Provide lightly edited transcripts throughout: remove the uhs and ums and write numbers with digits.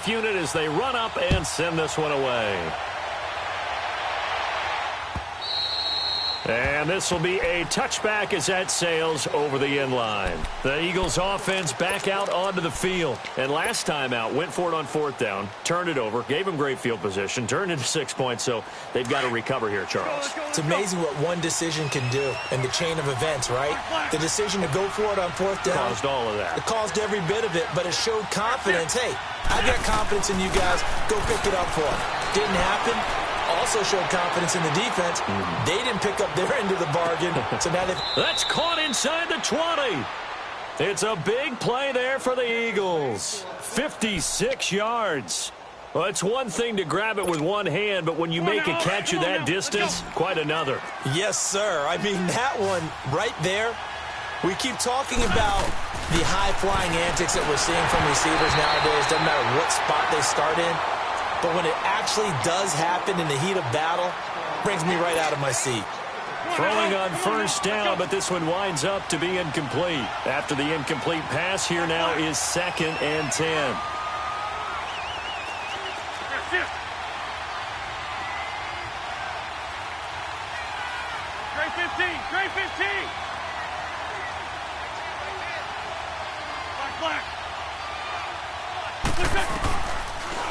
kickoff unit as they run up and send this one away. And this will be a touchback as that sails over the end line. The Eagles offense back out onto the field. And last time out, went for it on fourth down, turned it over, gave them great field position, turned into 6 points, so they've got to recover here, Charles. It's amazing what one decision can do in the chain of events, right? The decision to go for it on fourth down. Caused all of that. It caused every bit of it, but it showed confidence. Hey, I've got confidence in you guys. Go pick it up for them. Didn't happen. Also showed confidence in the defense. They didn't pick up their end of the bargain. So now that's caught inside the 20. It's a big play there for the Eagles. 56 yards. Well, it's one thing to grab it with one hand, but when you make a catch of that distance, quite another. Yes, sir. I mean, that one right there. We keep talking about the high-flying antics that we're seeing from receivers nowadays. Doesn't matter what spot they start in. But when it actually does happen in the heat of battle, brings me right out of my seat. Throwing on first down, but this one winds up to be incomplete. After the incomplete pass, here now is 2nd and 10. Trey 15. Black.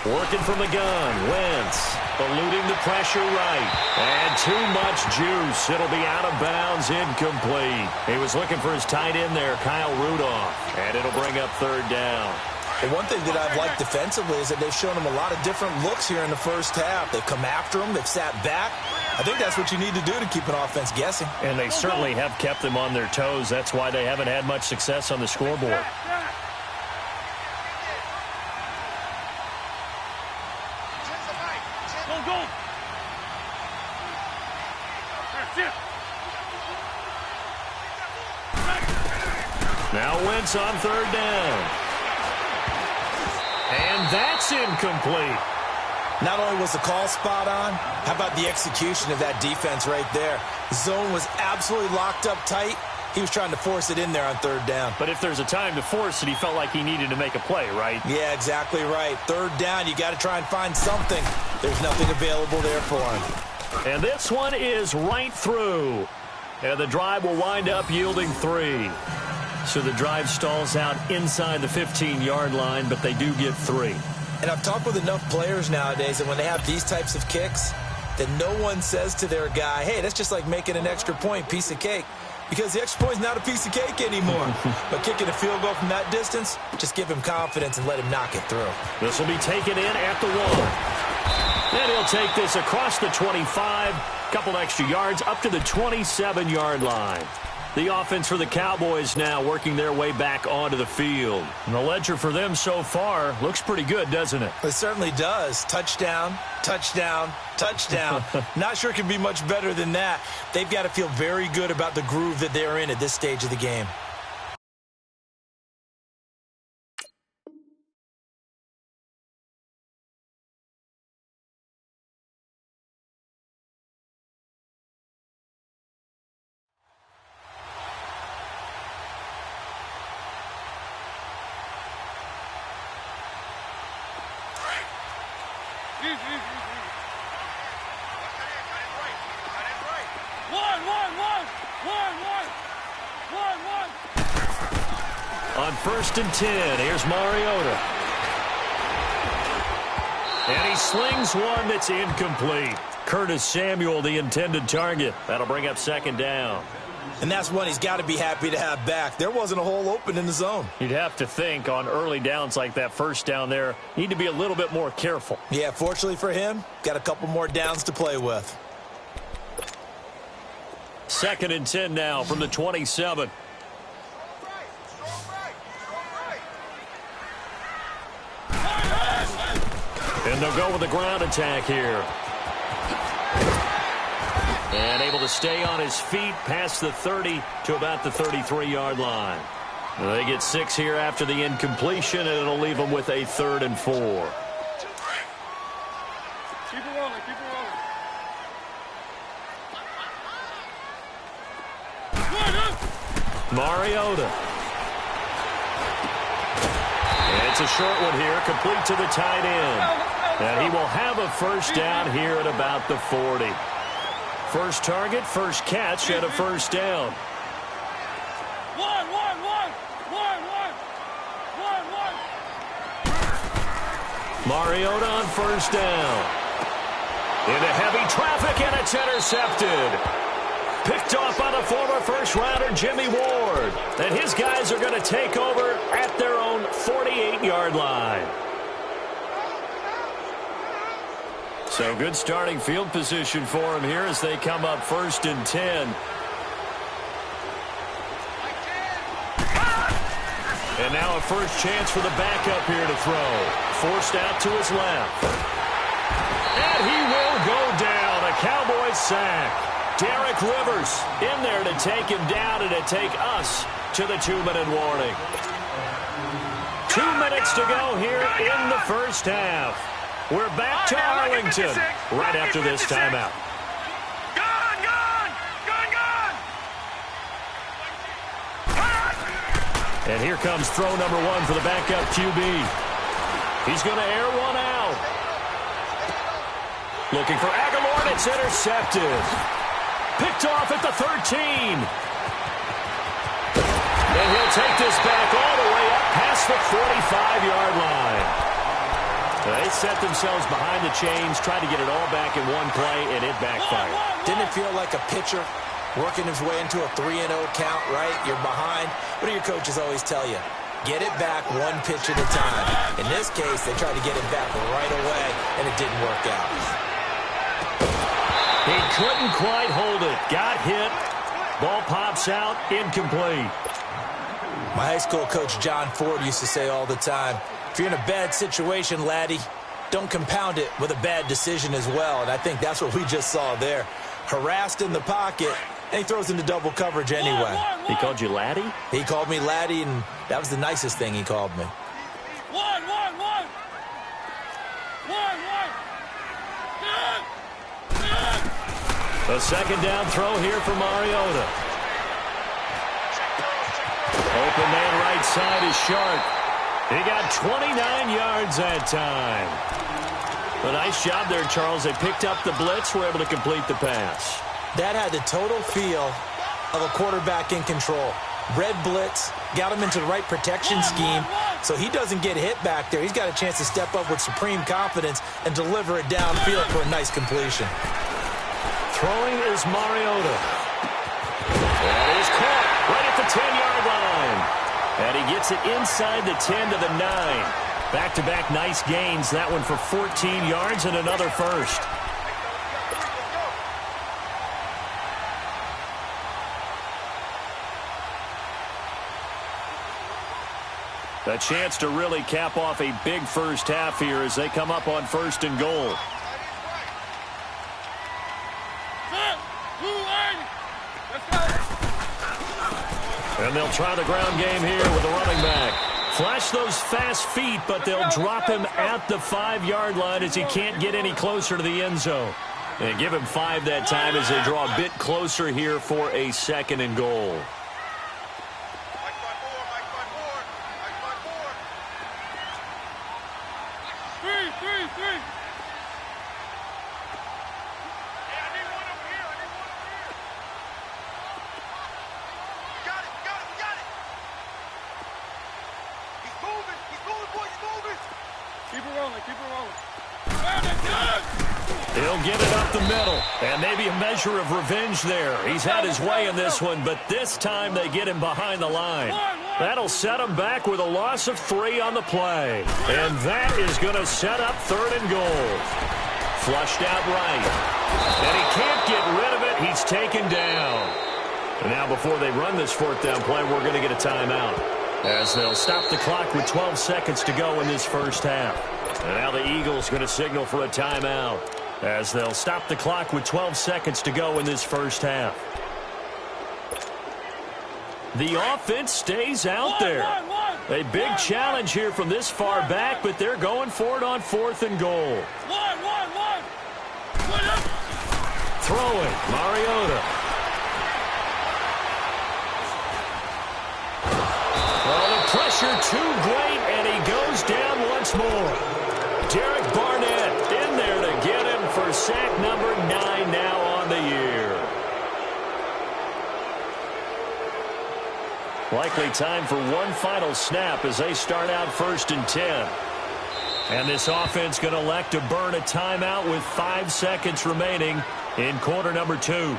Working from the gun, Wentz eluding the pressure right. And too much juice. It'll be out of bounds, incomplete. He was looking for his tight end there, Kyle Rudolph. And it'll bring up 3rd down. Well, one thing that I've liked defensively is that they've shown him a lot of different looks here in the first half. They've come after him. They've sat back. I think that's what you need to do to keep an offense guessing. And they certainly have kept them on their toes. That's why they haven't had much success on the scoreboard. Now Wentz on 3rd down. And that's incomplete. Not only was the call spot on, how about the execution of that defense right there? The zone was absolutely locked up tight. He was trying to force it in there on 3rd down. But if there's a time to force it, he felt like he needed to make a play, right? Yeah, exactly right. 3rd down, you got to try and find something. There's nothing available there for him. And this one is right through. And the drive will wind up yielding 3. So the drive stalls out inside the 15-yard line, but they do get 3. And I've talked with enough players nowadays that when they have these types of kicks, that no one says to their guy, hey, that's just like making an extra point, piece of cake. Because the extra point is not a piece of cake anymore. But kicking a field goal from that distance, just give him confidence and let him knock it through. This will be taken in at the 1. And he'll take this across the 25, couple extra yards up to the 27-yard line. The offense for the Cowboys now working their way back onto the field. And the ledger for them so far looks pretty good, doesn't it? It certainly does. Touchdown, touchdown, touchdown. Not sure it can be much better than that. They've got to feel very good about the groove that they're in at this stage of the game. On 1st and 10, here's Mariota. And he slings one that's incomplete. Curtis Samuel, the intended target. That'll bring up 2nd down. And that's one he's got to be happy to have back. There wasn't a hole open in the zone. You'd have to think on early downs like that first down there, need to be a little bit more careful. Yeah, fortunately for him, got a couple more downs to play with. 2nd and 10 now from the 27. And they'll go with the ground attack here. And able to stay on his feet past the 30 to about the 33-yard line. They get 6 here after the incompletion, and it'll leave them with a 3rd and 4. Keep it rolling, keep it rolling. Mariota. And it's a short one here, complete to the tight end. And he will have a first down here at about the 40. First target, first catch, and a first down. One. Mariota on first down. Into heavy traffic, and it's intercepted. Picked off by the former first-rounder Jimmy Ward. And his guys are going to take over at their own 48-yard line. So good starting field position for him here as they come up 1st and 10. And now a first chance for the backup here to throw. Forced out to his left. And he will go down. A Cowboys sack. Derek Rivers in there to take him down and to take us to the 2-minute warning. 2 minutes to go here in the first half. We're back to Arlington right after this timeout. And here comes throw number 1 for the backup QB. He's going to air one out. Looking for Aguilar, and it's intercepted. Picked off at the 13. And he'll take this back all the way up past the 45-yard line. They set themselves behind the chains, tried to get it all back in one play, and it backfired. Didn't it feel like a pitcher working his way into a 3-0 count, right? You're behind. What do your coaches always tell you? Get it back one pitch at a time. In this case, they tried to get it back right away, and it didn't work out. He couldn't quite hold it. Got hit. Ball pops out. Incomplete. My high school coach, John Ford, used to say all the time, if you're in a bad situation, laddie, don't compound it with a bad decision as well. And I think that's what we just saw there. Harassed in the pocket, and he throws into double coverage anyway. He called you laddie? He called me laddie, and that was the nicest thing he called me. One. A second down throw here for Mariota. Open man right side is Sharp. He got 29 yards that time. A nice job there, Charles. They picked up the blitz, were able to complete the pass. That had the total feel of a quarterback in control. Red blitz, got him into the right protection scheme, so he doesn't get hit back there. He's got a chance to step up with supreme confidence and deliver it downfield for a nice completion. Throwing is Mariota. That is caught right at the 10-yard line. And he gets it inside the 10 to the 9. Back-to-back nice gains. That one for 14 yards and another first. A chance to really cap off a big first half here as they come up on 1st and goal. And they'll try the ground game here with a running back. Flash those fast feet, but they'll drop him at the 5-yard line as he can't get any closer to the end zone. And give him 5 that time as they draw a bit closer here for a 2nd and goal. Three. Keep it rolling. He'll get it up the middle, and maybe a measure of revenge there. He's had his way in this one, but this time they get him behind the line. That'll set him back with a loss of 3 on the play. And that is going to set up 3rd and goal. Flushed out right. And he can't get rid of it. He's taken down. And now before they run this 4th down play, we're going to get a timeout, as they'll stop the clock with 12 seconds to go in this first half. And now the Eagles going to signal for a timeout, as they'll stop the clock with 12 seconds to go in this first half. The offense stays out there. A big challenge here from this far back, but they're going for it on 4th and goal. Throwing, Mariota. Well, the pressure pressure too great, and he goes down once more. Derek Barnett in there to get him for sack number 9 now on the year. Likely time for one final snap as they start out 1st and 10. And this offense going to elect to burn a timeout with 5 seconds remaining in quarter number 2.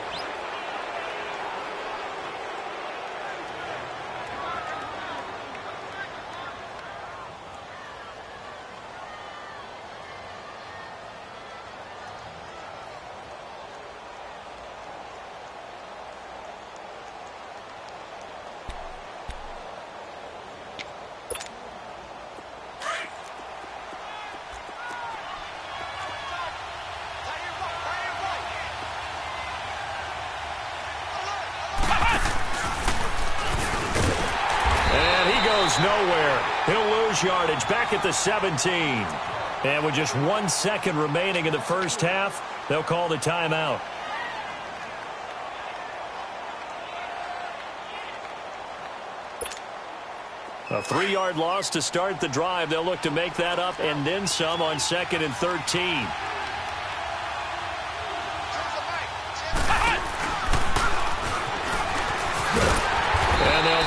Nowhere. He'll lose yardage back at the 17. And with just 1 second remaining in the first half, they'll call the timeout. A 3-yard loss to start the drive. They'll look to make that up and then some on 2nd and 13.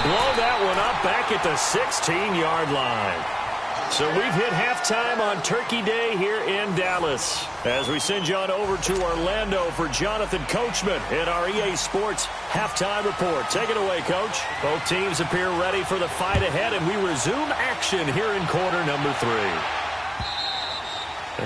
Blow that one up back at the 16-yard line. So we've hit halftime on Turkey Day here in Dallas. As we send you on over to Orlando for Jonathan Coachman in our EA Sports halftime report. Take it away, Coach. Both teams appear ready for the fight ahead, and we resume action here in quarter number 3.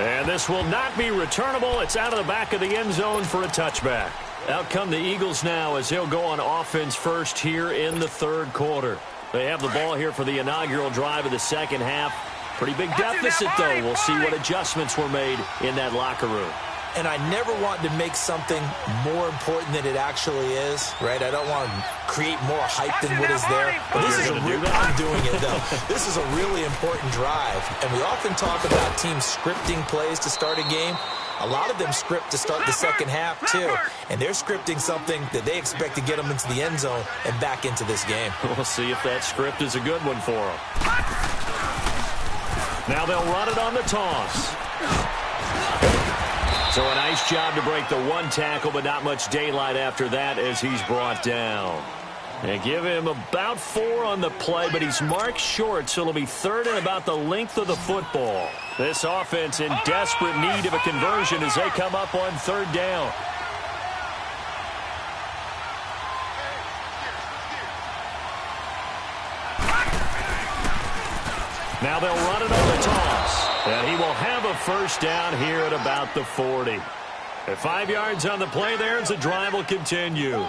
And this will not be returnable. It's out of the back of the end zone for a touchback. Out come the Eagles now as they'll go on offense first here in the 3rd quarter. They have the ball here for the inaugural drive of the second half. Pretty big deficit, though. We'll see what adjustments were made in that locker room. And I never want to make something more important than it actually is, right? I don't want to create more hype than what is there. But this is I'm doing it, though. This is a really important drive. And we often talk about teams scripting plays to start a game. A lot of them script to start the second half, too. And they're scripting something that they expect to get them into the end zone and back into this game. We'll see if that script is a good one for them. Now they'll run it on the toss. So a nice job to break the 1 tackle, but not much daylight after that as he's brought down. They give him about 4 on the play, but he's marked short, so it'll be 3rd and about the length of the football. This offense in desperate need of a conversion as they come up on 3rd down. Now they'll run it on the toss. And he will have a first down here at about the 40. At 5 yards on the play there as the drive will continue.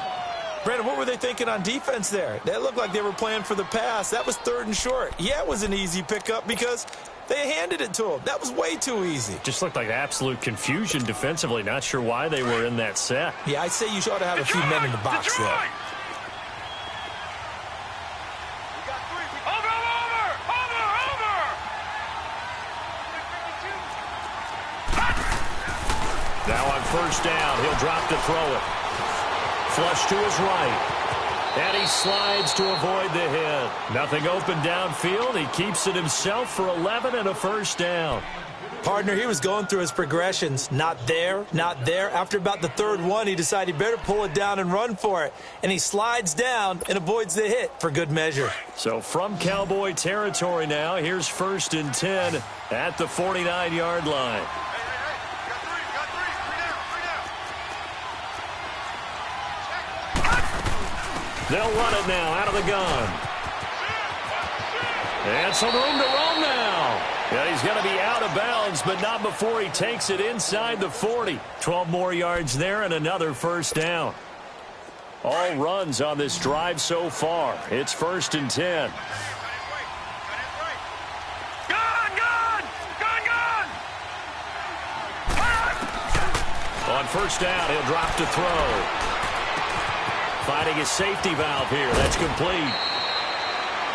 Brandon, what were they thinking on defense there? That looked like they were playing for the pass. That was 3rd and short. Yeah, it was an easy pickup because they handed it to him. That was way too easy. Just looked like absolute confusion defensively. Not sure why they were in that set. Yeah, I'd say you ought to have a few men in the box there. Now on first down, he'll drop to throw it. Flush to his right. And he slides to avoid the hit. Nothing open downfield. He keeps it himself for 11 and a first down. Partner, he was going through his progressions. Not there, not there. After about the 3rd one, he decided he better pull it down and run for it. And he slides down and avoids the hit for good measure. So from Cowboy territory now, here's 1st and 10 at the 49-yard line. They'll run it now out of the gun. And some room to roam now. Yeah, he's going to be out of bounds, but not before he takes it inside the 40. 12 more yards there and another first down. All runs on this drive so far. It's 1st and 10. On first down, he'll drop to throw. Finding his safety valve here. That's complete.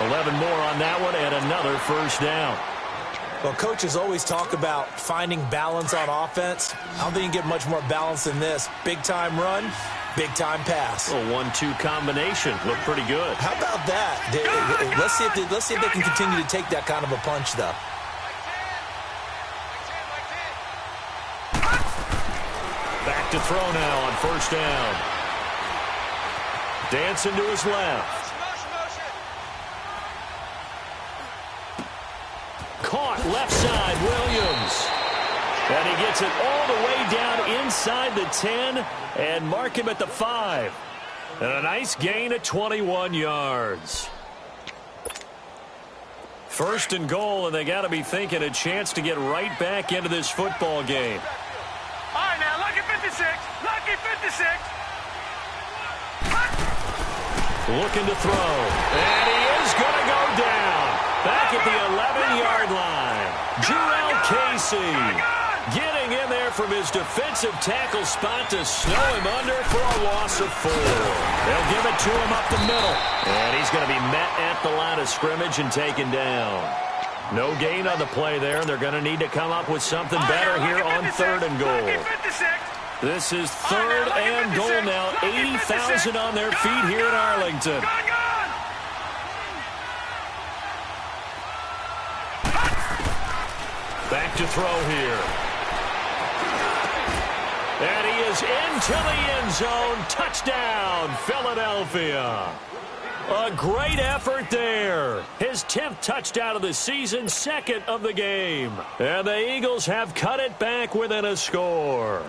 11 more on that one and another first down. Well, coaches always talk about finding balance on offense. I don't think you can get much more balance than this. Big-time run, Big-time pass. A 1-2 combination. Looked pretty good. How about that? Let's see if they can continue to take that kind of a punch, though. Back to throw now on first down. Dancing to his left. Caught left side, Williams. And he gets it all the way down inside the 10 and mark him at the 5. And a nice gain at 21 yards. First and goal, and they got to be thinking a chance to get right back into this football game. All right, now, lucky 56. Lucky 56. Looking to throw. And he is going to go down. Back at the 11-yard line. Jurel Casey getting in there from his defensive tackle spot to snow him under for a loss of 4. They'll give it to him up the middle. And he's going to be met at the line of scrimmage and taken down. No gain on the play there. They're going to need to come up with something better here on 3rd and goal. This is 3rd and goal now. 80,000 on their feet here in Arlington. Back to throw here. And he is into the end zone. Touchdown, Philadelphia. A great effort there. His 10th touchdown of the season, 2nd of the game. And the Eagles have cut it back within a score.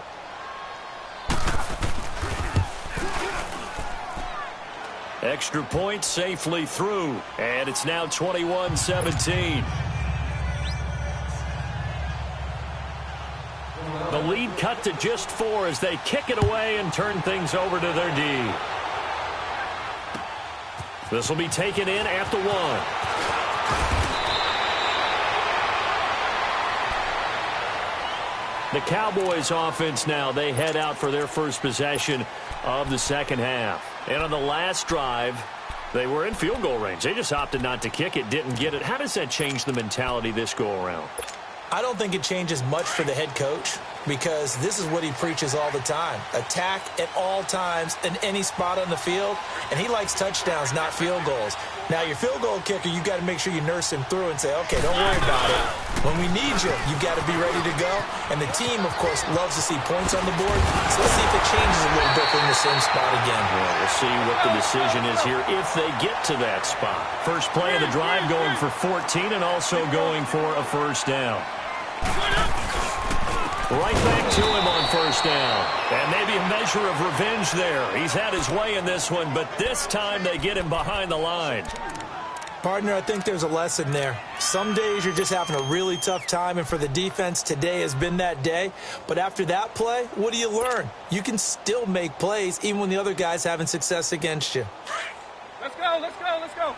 Extra point safely through. And it's now 21-17. The lead cut to just 4 as they kick it away and turn things over to their D. This will be taken in at the 1. The Cowboys offense now, they head out for their first possession of the second half. And on the last drive, they were in field goal range. They just opted not to kick it, didn't get it. How does that change the mentality this go around? I don't think it changes much for the head coach because this is what he preaches all the time. Attack at all times in any spot on the field, and he likes touchdowns, not field goals. Now, your field goal kicker, you got to make sure you nurse him through and say, okay, don't worry about it. When we need you, you got to be ready to go. And the team, of course, loves to see points on the board. So let's see if it changes a little bit in the same spot again. Well, we'll see what the decision is here if they get to that spot. First play of the drive going for 14 and also going for a first down. Right back to him on first down. And maybe a measure of revenge there. He's had his way in this one, but this time they get him behind the line. Partner, I think there's a lesson there. Some days you're just having a really tough time, and for the defense, today has been that day. But after that play, what do you learn? You can still make plays even when the other guy's having success against you. Let's go, let's go, let's go.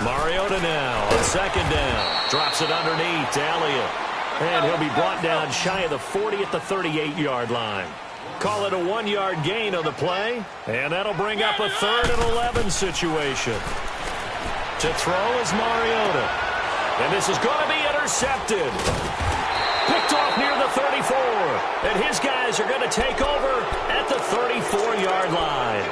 Mariota now on second down. Drops it underneath to Elliott. And he'll be brought down shy of the 40 at the 38-yard line. Call it a 1-yard gain on the play. And that'll bring up a 3rd and 11 situation. To throw is Mariota. And this is going to be intercepted. Picked off near the 34. And his guys are going to take over at the 34-yard line.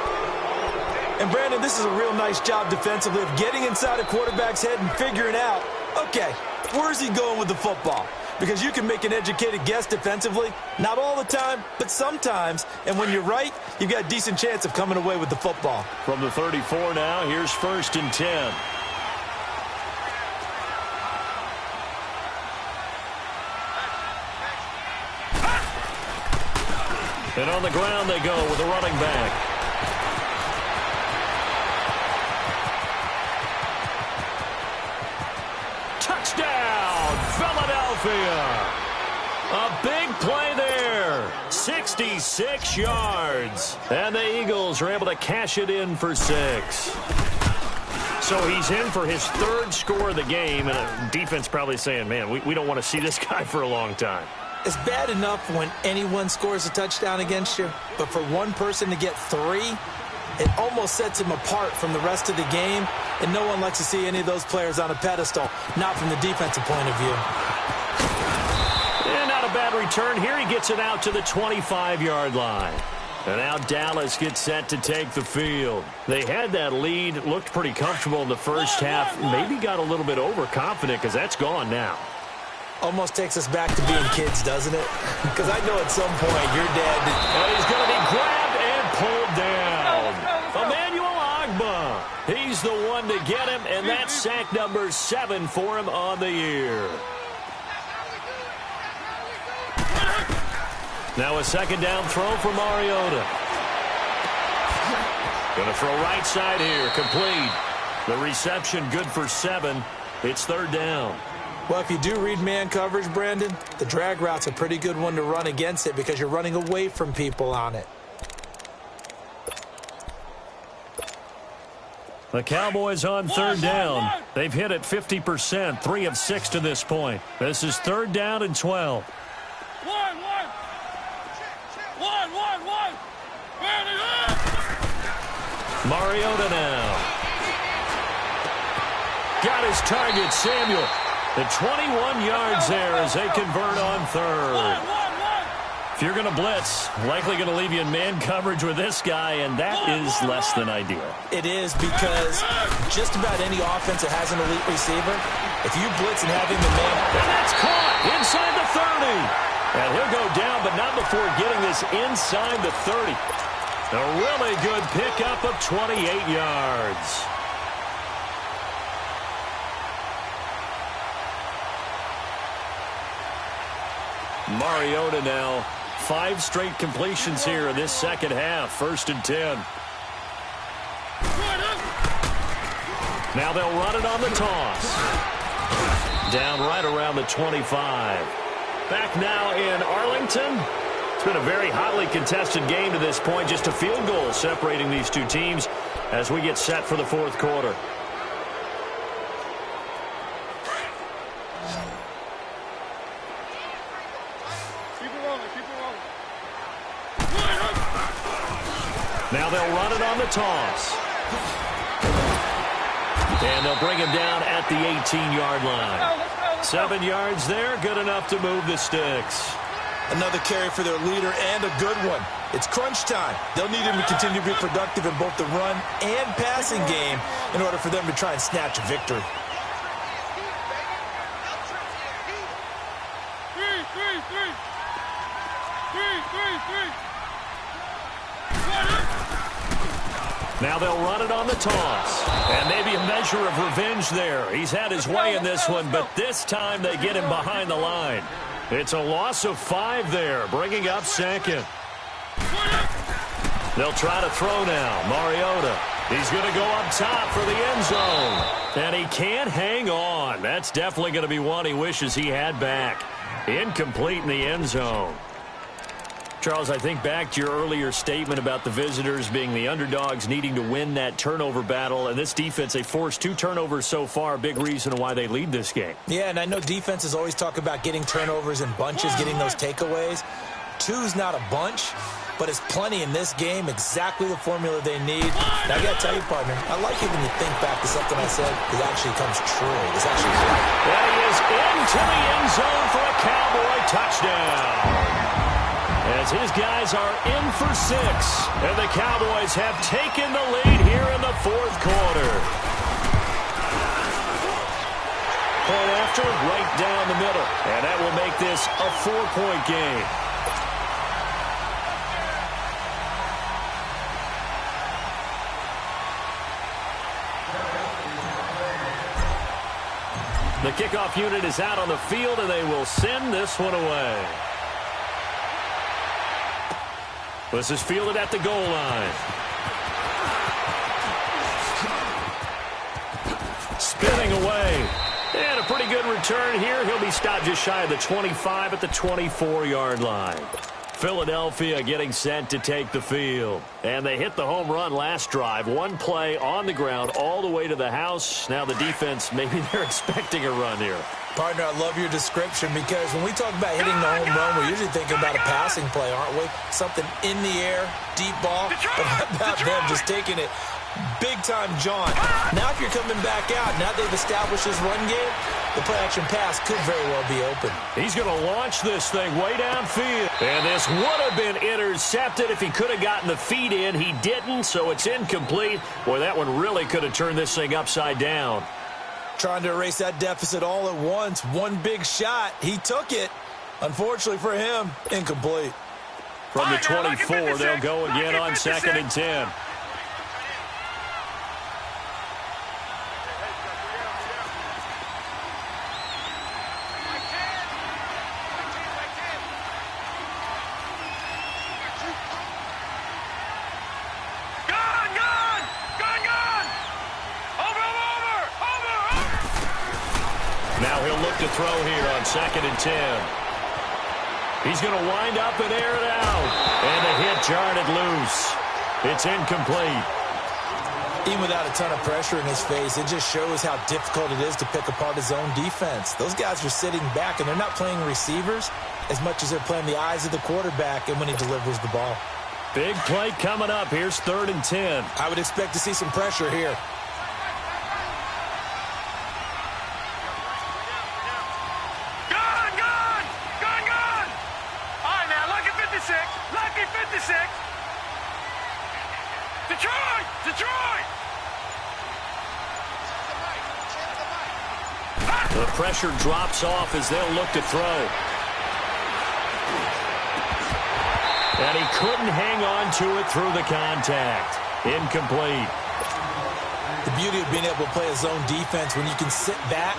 And, Brandon, this is a real nice job defensively of getting inside a quarterback's head and figuring out, okay, where's he going with the football? Because you can make an educated guess defensively, not all the time, but sometimes. And when you're right, you've got a decent chance of coming away with the football. From the 34 now, here's 1st and 10. And on the ground they go with a running back. Touchdown, Philadelphia. A big play there. 66 yards. And the Eagles are able to cash it in for 6. So he's in for his 3rd score of the game. And defense probably saying, man, we don't want to see this guy for a long time. It's bad enough when anyone scores a touchdown against you, but for one person to get 3, It almost sets him apart from the rest of the game, and no one likes to see any of those players on a pedestal, not from the defensive point of view. And not a bad return here. He gets it out to the 25-yard line. And now Dallas gets set to take the field. They had that lead, looked pretty comfortable in the first half, maybe got a little bit overconfident because that's gone now. Almost takes us back to being kids, doesn't it? Because I know at some point your dad... And he's going to be grabbed and pulled down. Emmanuel Ogbah. He's the one to get him, and that's sack number 7 for him on the year. Now a second down throw for Mariota. Going to throw right side here, complete. The reception good for 7. It's third down. Well, if you do read man coverage, Brandon, the drag route's a pretty good one to run against it because you're running away from people on it. The Cowboys on third down. They've hit it 50%, 3 of 6 to this point. This is third down and 12. Mariota now. Got his target, Samuel. The 21 yards there as they convert on third. If you're going to blitz, likely going to leave you in man coverage with this guy, and that is less than ideal. It is because just about any offense that has an elite receiver, if you blitz and have him in man... And that's caught inside the 30. And he'll go down, but not before getting this inside the 30. A really good pickup of 28 yards. Mariota now, 5 straight completions here in this second half. First and 10. Now they'll run it on the toss. Down right around the 25. Back now in Arlington. It's been a very hotly contested game to this point. Just a field goal separating these two teams as we get set for the fourth quarter. Now they'll run it on the toss. And they'll bring him down at the 18-yard line. 7 yards there, good enough to move the sticks. Another carry for their leader and a good one. It's crunch time. They'll need him to continue to be productive in both the run and passing game in order for them to try and snatch a victory. Now they'll run it on the toss. And maybe a measure of revenge there. He's had his way in this one, but this time they get him behind the line. It's a loss of 5 there, bringing up second. They'll try to throw now. Mariota. He's going to go up top for the end zone. And he can't hang on. That's definitely going to be one he wishes he had back. Incomplete in the end zone. Charles, I think back to your earlier statement about the visitors being the underdogs needing to win that turnover battle. And this defense, they forced 2 turnovers so far. Big reason why they lead this game. Yeah, and I know defenses always talk about getting turnovers in bunches, getting those takeaways. 2's not a bunch, but it's plenty in this game, exactly the formula they need. And I got to tell you, partner, I like it when you think back to something I said. It actually comes true. It's actually right. And he is into the end zone for a Cowboy touchdown. As his guys are in for 6, and the Cowboys have taken the lead here in the fourth quarter. Point after, right down the middle, and that will make this a 4-point game. The kickoff unit is out on the field, and they will send this one away. This is fielded at the goal line. Spinning away. And a pretty good return here. He'll be stopped just shy of the 25 at the 24-yard line. Philadelphia getting set to take the field. And they hit the home run last drive. One play on the ground all the way to the house. Now the defense, maybe they're expecting a run here. Partner, I love your description because when we talk about hitting the home run, we're usually thinking about a passing play, aren't we? Something in the air, deep ball. But how about them just taking it big-time jaunt? Now if you're coming back out, now they've established this run game, the play-action pass could very well be open. He's going to launch this thing way downfield. And this would have been intercepted if he could have gotten the feet in. He didn't, so it's incomplete. Boy, that one really could have turned this thing upside down. Trying to erase that deficit all at once. One big shot. He took it. Unfortunately for him, incomplete. From the 24, they'll go again on 2nd and 10. Now he'll look to throw here on 2nd and 10. He's going to wind up and air it out. And the hit jarred it loose. It's incomplete. Even without a ton of pressure in his face, it just shows how difficult it is to pick apart his own defense. Those guys are sitting back, and they're not playing receivers as much as they're playing the eyes of the quarterback and when he delivers the ball. Big play coming up. Here's 3rd and 10. I would expect to see some pressure here. The pressure drops off as they'll look to throw. And he couldn't hang on to it through the contact. Incomplete. The beauty of being able to play a zone defense when you can sit back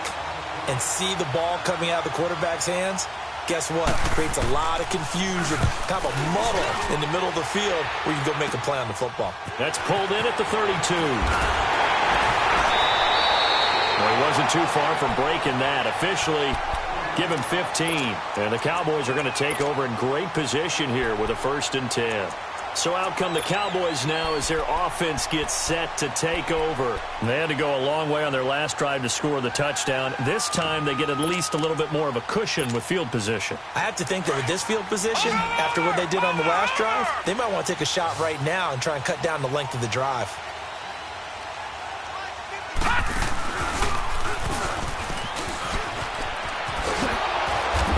and see the ball coming out of the quarterback's hands, guess what? It creates a lot of confusion, kind of a muddle in the middle of the field where you can go make a play on the football. That's pulled in at the 32. Well, he wasn't too far from breaking that. Officially, give him 15. And the Cowboys are going to take over in great position here with a 1st and 10. So out come the Cowboys now as their offense gets set to take over. They had to go a long way on their last drive to score the touchdown. This time they get at least a little bit more of a cushion with field position. I have to think that with this field position, after what they did on the last drive, they might want to take a shot right now and try and cut down the length of the drive.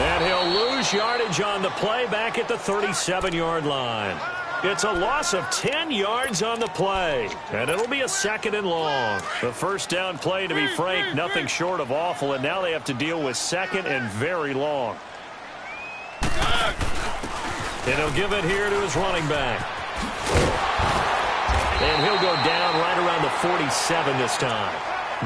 And he'll lose yardage on the play back at the 37-yard line. It's a loss of 10 yards on the play, and it'll be a 2nd and long. The first down play, to be frank, nothing short of awful, and now they have to deal with 2nd and very long. And he'll give it here to his running back. And he'll go down right around the 47 this time.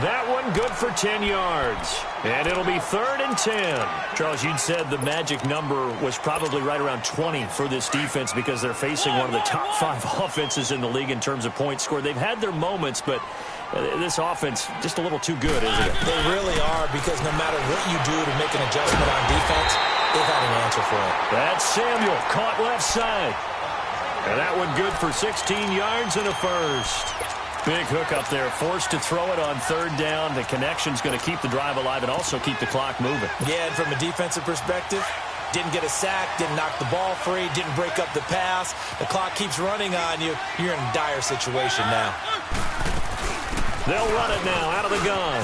That one good for 10 yards. And it'll be 3rd and 10. Charles, you'd said the magic number was probably right around 20 for this defense because they're facing one of the top 5 offenses in the league in terms of points scored. They've had their moments, but this offense just a little too good, isn't it? They really are, because no matter what you do to make an adjustment on defense, they've had an answer for it. That's Samuel, caught left side. And that one good for 16 yards and a 1st. Big hook up there, forced to throw it on 3rd down. The connection's going to keep the drive alive and also keep the clock moving. Yeah, and from a defensive perspective, didn't get a sack, didn't knock the ball free, didn't break up the pass. The clock keeps running on you. You're in a dire situation now. They'll run it now out of the gun.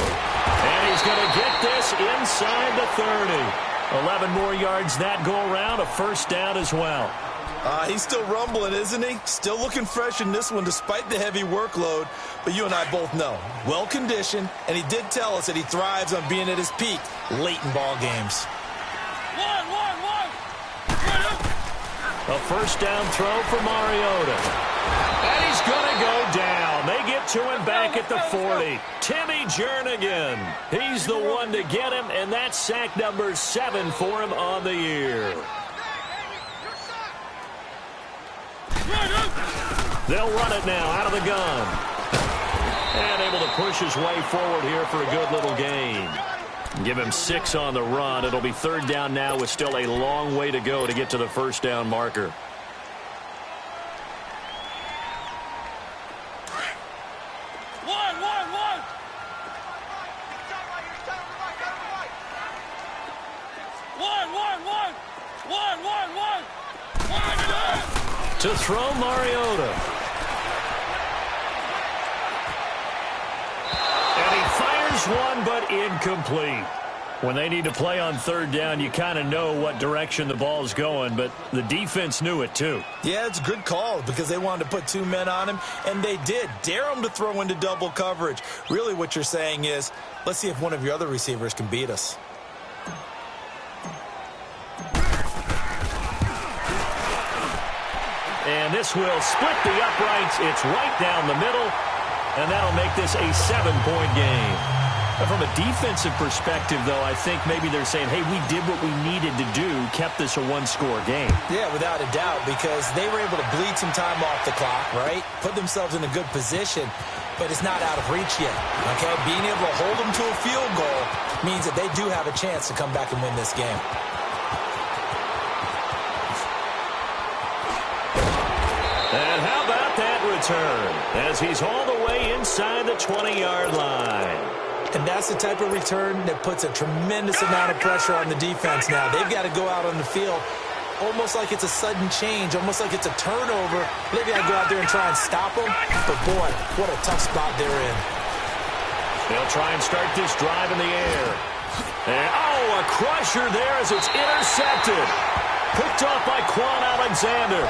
And he's going to get this inside the 30. 11 more yards that go around, a 1st down as well. He's still rumbling, isn't he? Still looking fresh in this one despite the heavy workload. But you and I both know, well-conditioned, and he did tell us that he thrives on being at his peak late in ball games. A 1st down throw for Mariota. And he's going to go down. They get to him back at the 40. Timmy Jernigan. He's the one to get him, and that's sack number 7 for him on the year. They'll run it now out of the gun. And able to push his way forward here for a good little gain. Give him 6 on the run. It'll be third down now with still a long way to go to get to the first down marker. To throw, Mariota. And he fires one, but incomplete. When they need to play on third down, you kind of know what direction the ball's going, but the defense knew it too. Yeah, it's a good call because they wanted to put 2 men on him, and they did. Dare him to throw into double coverage. Really what you're saying is, let's see if one of your other receivers can beat us. And this will split the uprights. It's right down the middle, and that'll make this a 7-point game. From a defensive perspective, though, I think maybe they're saying, hey, we did what we needed to do, kept this a 1-score game. Yeah, without a doubt, because they were able to bleed some time off the clock, right? Put themselves in a good position, but it's not out of reach yet, okay? Being able to hold them to a field goal means that they do have a chance to come back and win this game. And how about that return as he's all the way inside the 20-yard line. And that's the type of return that puts a tremendous amount of pressure on the defense now. They've got to go out on the field almost like it's a sudden change, almost like it's a turnover. They've got to go out there and try and stop them. But, boy, what a tough spot they're in. They'll try and start this drive in the air. And, a crusher there as it's intercepted. Picked off by Quan Alexander.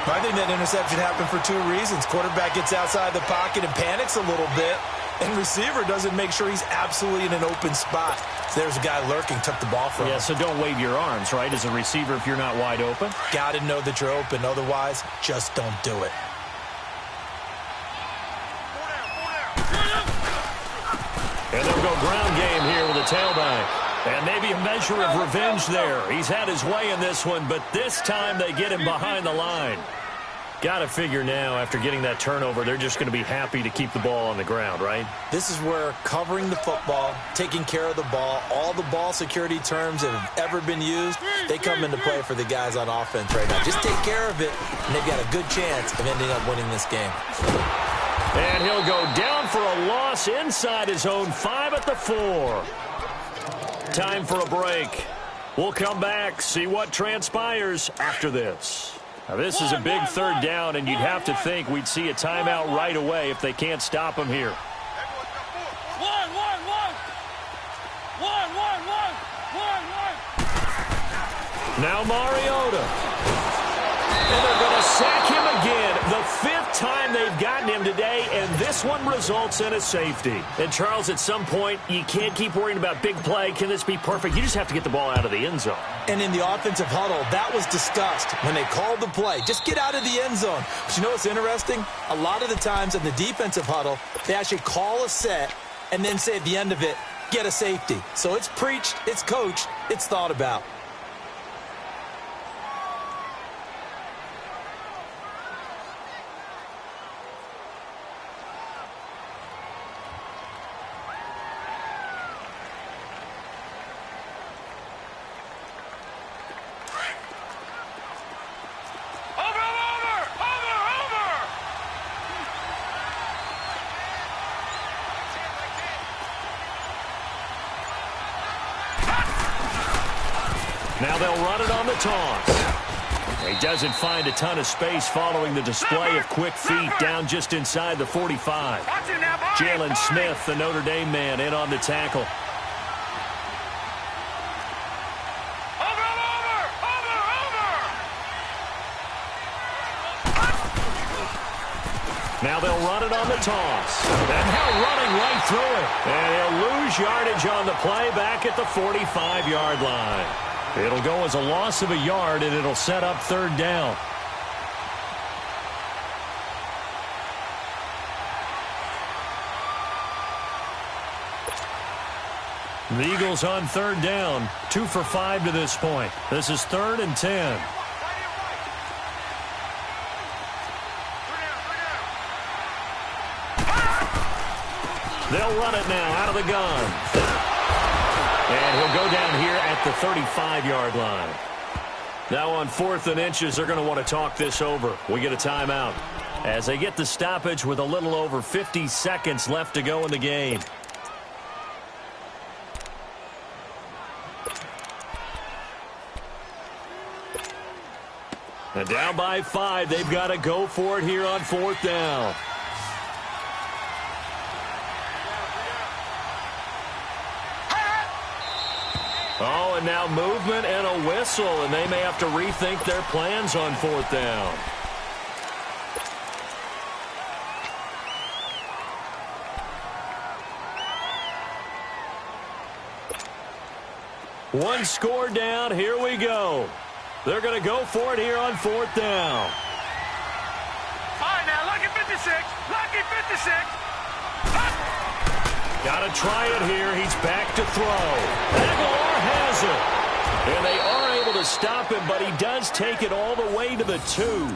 I think that interception happened for 2 reasons. Quarterback gets outside the pocket and panics a little bit. And receiver doesn't make sure he's absolutely in an open spot. So there's a guy lurking, took the ball from him. Yeah, so don't wave your arms, right, as a receiver if you're not wide open. Got to know that you're open. Otherwise, just don't do it. And they'll go ground game here with a tailback. And maybe a measure of revenge there. He's had his way in this one, but this time they get him behind the line. Got to figure now, after getting that turnover, they're just going to be happy to keep the ball on the ground, right? This is where covering the football, taking care of the ball, all the ball security terms that have ever been used, they come into play for the guys on offense right now. Just take care of it, and they've got a good chance of ending up winning this game. And he'll go down for a loss inside his own 5 at the 4. Time for a break. We'll come back, see what transpires after this. Now, this is a big third down, and you'd have to think we'd see a timeout right away if they can't stop him here. Now Mariota. And they're going to sack him again. The 5th time they've gotten him today, and this one results in a safety. And, Charles, at some point, you can't keep worrying about big play. Can this be perfect? You just have to get the ball out of the end zone. And in the offensive huddle, that was discussed when they called the play. Just get out of the end zone. But you know what's interesting? A lot of the times in the defensive huddle, they actually call a set and then say at the end of it, get a safety. So it's preached, it's coached, it's thought about. Now they'll run it on the toss. He doesn't find a ton of space following the display of quick feet down just inside the 45. Jalen Smith, the Notre Dame man, in on the tackle. Now they'll run it on the toss. And now running right through it. And he'll lose yardage on the play back at the 45-yard line. It'll go as a loss of a yard, and it'll set up third down. The Eagles on third down, 2 for 5 to this point. This is 3rd and 10. They'll run it now out of the gun. And he'll go down here at the 35-yard line. Now on 4th and inches, they're going to want to talk this over. We get a timeout as they get the stoppage with a little over 50 seconds left to go in the game. And down by 5, they've got to go for it here on 4th down. Oh, and now movement and a whistle, and they may have to rethink their plans on 4th down. One score down, here we go. They're going to go for it here on 4th down. All right, now, lucky 56. Lucky 56. Got to try it here. He's back to throw. Aguilar has it. And they are able to stop him, but he does take it all the way to the 2.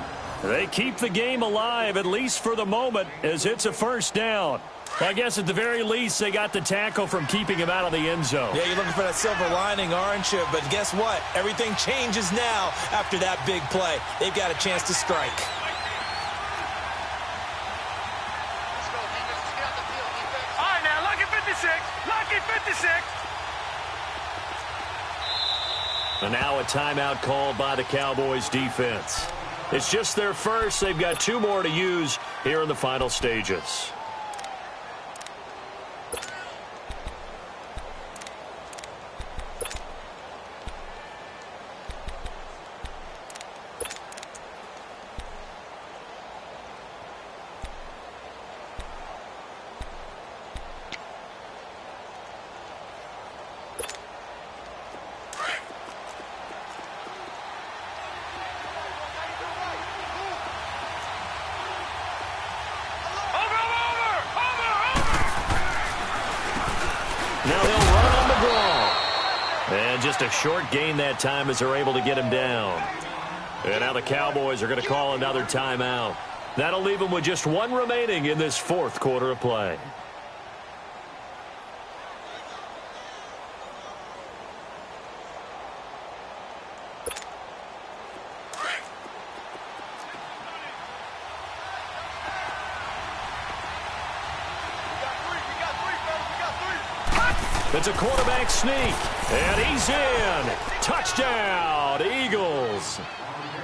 They keep the game alive, at least for the moment, as it's a 1st down. I guess at the very least, they got the tackle from keeping him out of the end zone. Yeah, you're looking for that silver lining, aren't you? But guess what? Everything changes now after that big play. They've got a chance to strike. All right, now, lucky 56. Lucky 56. And now a timeout called by the Cowboys defense. It's just their first. They've got 2 more to use here in the final stages. Now they'll run on the draw. And just a short gain that time as they're able to get him down. And now the Cowboys are going to call another timeout. That'll leave them with just 1 remaining in this 4th quarter of play. It's a quarterback sneak, and he's in. Touchdown, Eagles.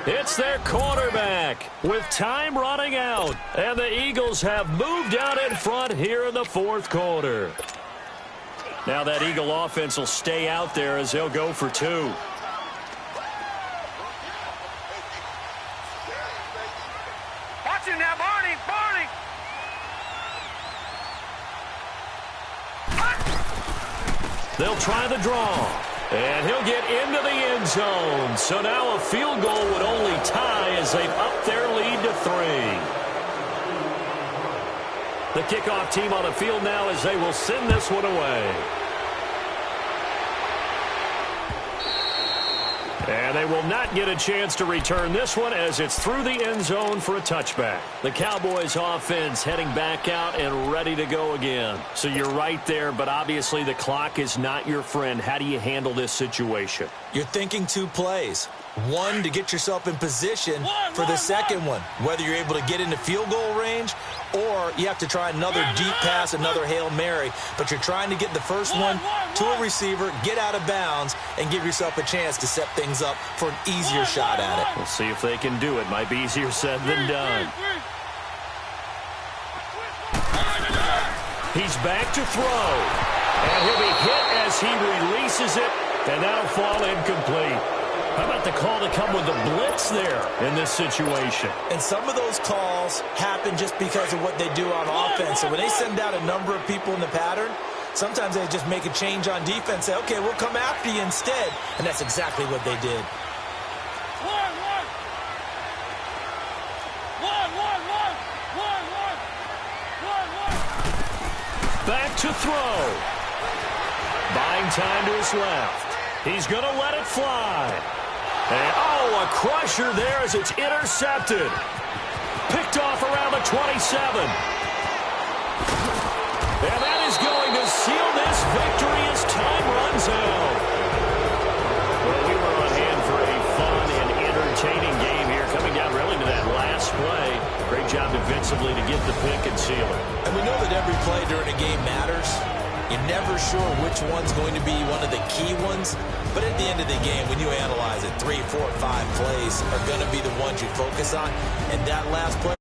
It's their quarterback with time running out, and the Eagles have moved out in front here in the 4th quarter. Now that Eagle offense will stay out there as they'll go for 2. Watch him now, Barney. Barney. They'll try the draw, and he'll get into the end zone. So now a field goal would only tie as they've upped their lead to 3. The kickoff team on the field now as they will send this one away. And they will not get a chance to return this one as it's through the end zone for a touchback. The Cowboys offense heading back out and ready to go again. So you're right there, but obviously the clock is not your friend. How do you handle this situation? You're thinking 2 plays. 1 to get yourself in position for the second one, whether you're able to get into field goal range or you have to try another deep pass, another Hail Mary. But you're trying to get the first one to a receiver, get out of bounds, and give yourself a chance to set things up for an easier shot at it. We'll see if they can do it. Might be easier said than done. He's back to throw. And he'll be hit as he releases it, and that'll fall incomplete. How about the call to come with the blitz there in this situation? And some of those calls happen just because of what they do on offense. So when they send out a number of people in the pattern, sometimes they just make a change on defense, say, okay, we'll come after you instead. And that's exactly what they did. Back to throw. Buying time to his left. He's going to let it fly. And, oh, a crusher there as it's intercepted. Picked off around the 27. And that is going to seal this victory as time runs is held. Well, we were on hand for a fun and entertaining game here, coming down really to that last play. Great job defensively to get the pick and seal it. And we know that every play during a game matters. You're never sure which one's going to be one of the key ones. But at the end of the game, when you analyze it, 3, 4, 5 plays are going to be the ones you focus on. And that last play